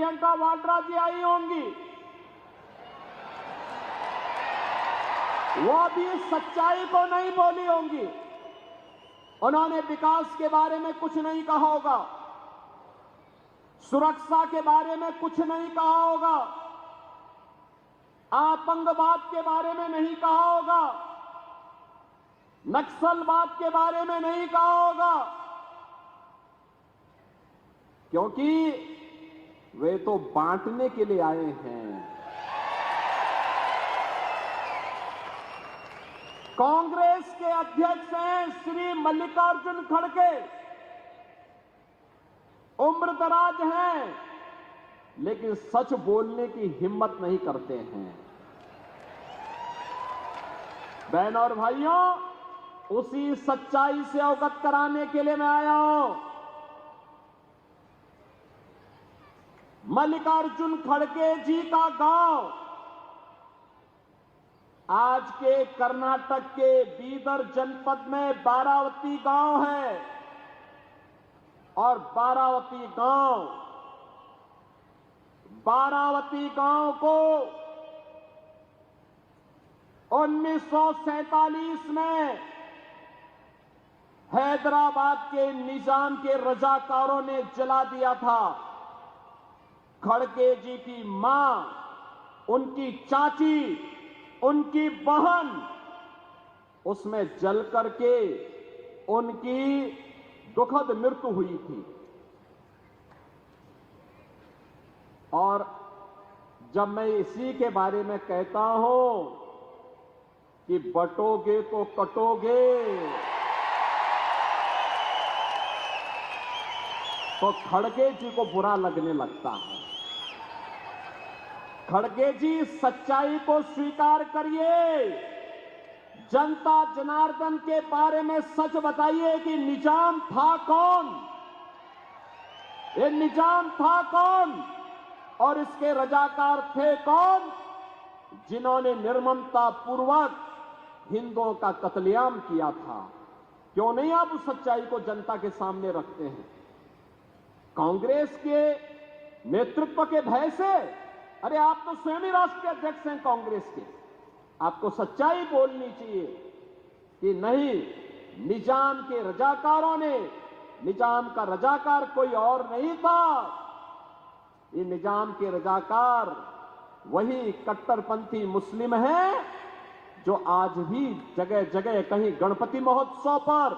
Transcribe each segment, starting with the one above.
प्रियंका वाड्रा जी आई होंगी, वो भी सच्चाई को नहीं बोली होंगी। उन्होंने विकास के बारे में कुछ नहीं कहा होगा, सुरक्षा के बारे में कुछ नहीं कहा होगा, आतंकवाद के बारे में नहीं कहा होगा, नक्सलवाद के बारे में नहीं कहा होगा, क्योंकि वे तो बांटने के लिए आए हैं। कांग्रेस के अध्यक्ष हैं श्री मल्लिकार्जुन खड़गे, उम्र दराज हैं, लेकिन सच बोलने की हिम्मत नहीं करते हैं। बहनों और भाइयों, उसी सच्चाई से अवगत कराने के लिए मैं आया हूं। मल्लिकार्जुन खड़गे जी का गांव आज के कर्नाटक के बीदर जनपद में बारावती गांव है, और बारावती गांव को 1947 में हैदराबाद के निजाम के रजाकारों ने जला दिया था। खड़गे जी की मां, उनकी चाची, उनकी बहन उसमें जल करके उनकी दुखद मृत्यु हुई थी। और जब मैं इसी के बारे में कहता हूं कि बटोगे तो कटोगे, तो खड़गे जी को बुरा लगने लगता है। खड़गे जी, सच्चाई को स्वीकार करिए, जनता जनार्दन के बारे में सच बताइए कि निजाम था कौन, ये निजाम था कौन और इसके रजाकार थे कौन, जिन्होंने निर्ममता पूर्वक हिंदुओं का कत्लेआम किया था। क्यों नहीं आप उस सच्चाई को जनता के सामने रखते हैं? कांग्रेस के नेतृत्व के भय से, अरे आप तो स्वयं ही राष्ट्रीय अध्यक्ष हैं कांग्रेस के, आपको सच्चाई बोलनी चाहिए कि नहीं, निजाम के रजाकारों ने, निजाम का रजाकार कोई और नहीं था, ये निजाम के रजाकार वही कट्टरपंथी मुस्लिम हैं जो आज भी जगह जगह, कहीं गणपति महोत्सव पर,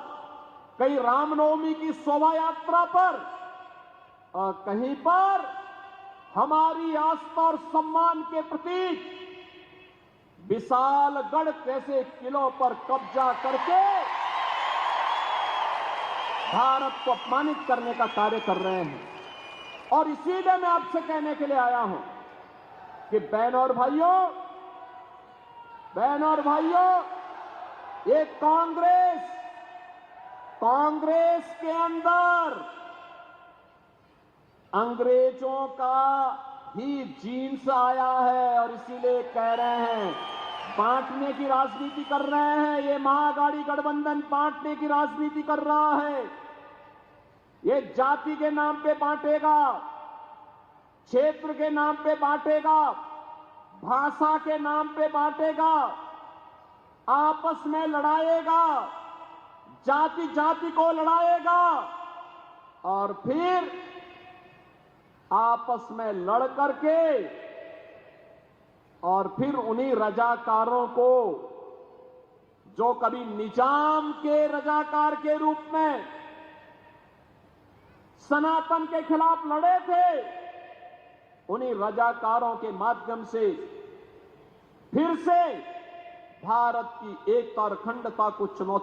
कहीं रामनवमी की शोभा यात्रा पर, और कहीं पर हमारी आस्था और सम्मान के प्रतीक विशालगढ़ जैसे किलों पर कब्जा करके भारत को अपमानित करने का कार्य कर रहे हैं। और इसीलिए मैं आपसे कहने के लिए आया हूं कि बहनों और भाइयों, ये कांग्रेस के अंदर अंग्रेजों का ही जीन्स आया है, और इसीलिए कह रहे हैं, बांटने की राजनीति कर रहे हैं। ये महाअघाड़ी गठबंधन बांटने की राजनीति कर रहा है। ये जाति के नाम पे बांटेगा, क्षेत्र के नाम पे बांटेगा, भाषा के नाम पे बांटेगा, आपस में लड़ाएगा, जाति जाति को लड़ाएगा, और फिर आपस में लड़ करके और फिर उन्हीं रजाकारों को, जो कभी निजाम के रजाकार के रूप में सनातन के खिलाफ लड़े थे, उन्हीं रजाकारों के माध्यम से फिर से भारत की एकता और अखंडता को चुनौती